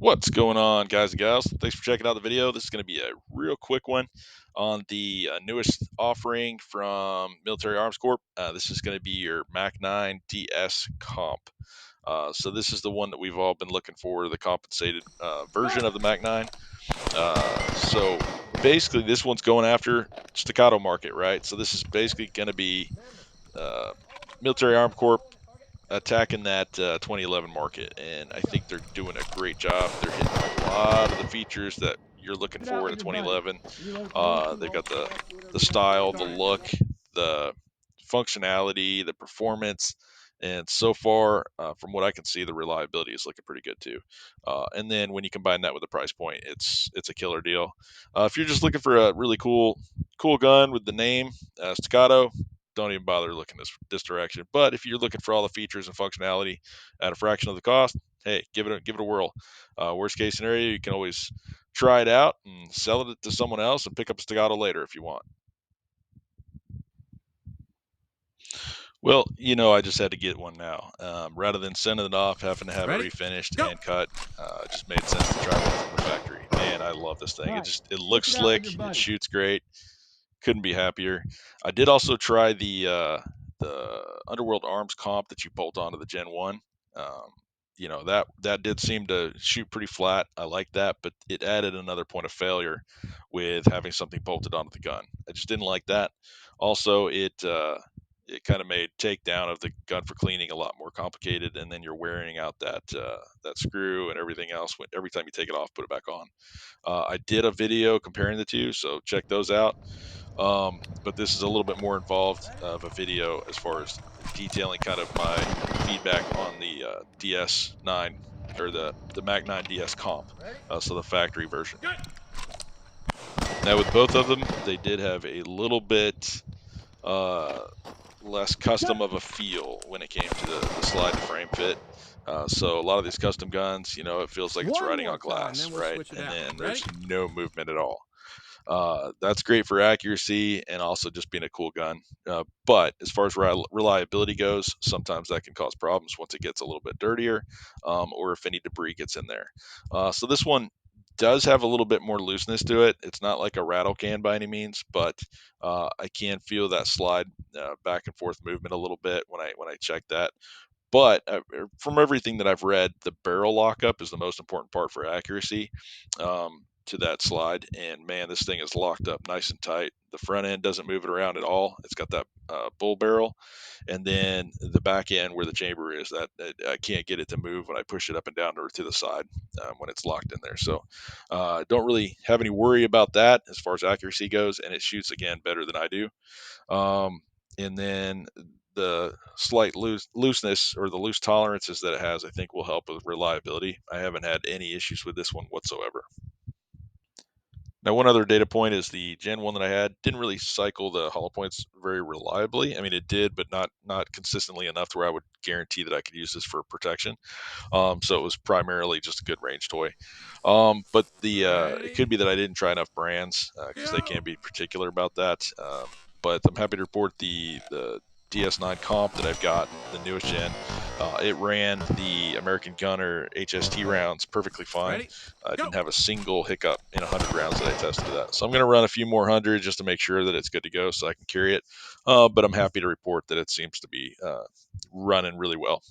What's going on, guys and gals? Thanks for checking out the video. This is going to be a real quick one on the newest offering from Military Arms Corp. This is going to be your Mac9 DS Comp. So this is the one that we've all been looking for, the compensated version of the Mac9. So basically, this one's going after Staccato market, right? So this is basically going to be uh, Military Arms Corp attacking that 2011 market, and I think they're doing a great job. They're hitting a lot of the features that you're looking for in a 2011. They've got the style, the look, the functionality, the performance, and so far, from what I can see, the reliability is looking pretty good too. And then when you combine that with the price point, it's a killer deal. If you're just looking for a really cool gun with the name Staccato, don't even bother looking this direction. But if you're looking for all the features and functionality at a fraction of the cost, hey, give it a whirl. Worst case scenario, you can always try it out and sell it to someone else and pick up a Staccato later if you want. Well, I just had to get one now. Rather than sending it off, having to have it refinished and cut, it just made sense to try one from the factory. Man, I love this thing. It looks slick. It shoots great. Couldn't be happier. I did also try the Underworld Arms comp that you bolt onto the Gen 1. Um, that did seem to shoot pretty flat. I like that, but it added another point of failure with having something bolted onto the gun. I just didn't like that. Also, it kind of made takedown of the gun for cleaning a lot more complicated, and then you're wearing out that screw and everything else. Every time you take it off, put it back on. I did a video comparing the two, so check those out. But this is a little bit more involved of a video as far as detailing kind of my feedback on the DS9 or the Mac9 DS Comp, so the factory version. Now with both of them, they did have a little bit uh, less custom of a feel when it came to the slide and frame fit. So a lot of these custom guns, it feels like it's riding on glass, right? And then there's no movement at all. That's great for accuracy and also just being a cool gun. But as far as reliability goes, sometimes that can cause problems once it gets a little bit dirtier, or if any debris gets in there. So this one does have a little bit more looseness to it. It's not like a rattle can by any means, but I can feel that slide back and forth movement a little bit when I check that. But from everything that I've read, the barrel lockup is the most important part for accuracy to that slide. And man, this thing is locked up nice and tight. The front end doesn't move it around at all. It's got that bull barrel, and then the back end where the chamber is, that I can't get it to move when I push it up and down or to the side when it's locked in there. So don't really have any worry about that as far as accuracy goes, and it shoots again better than I do. And then the slight looseness or the loose tolerances that it has, I think will help with reliability. I haven't had any issues with this one whatsoever. Now, one other data point is the Gen 1 that I had didn't really cycle the hollow points very reliably. I mean, it did, but not consistently enough to where I would guarantee that I could use this for protection. So it was primarily just a good range toy. But it could be that I didn't try enough brands because they can be particular about that. But I'm happy to report the DS9 comp that I've got, the newest gen. It ran the American Gunner HST rounds perfectly fine. I didn't have a single hiccup in 100 rounds that I tested that. So I'm going to run a few more hundred just to make sure that it's good to go so I can carry it. But I'm happy to report that it seems to be running really well.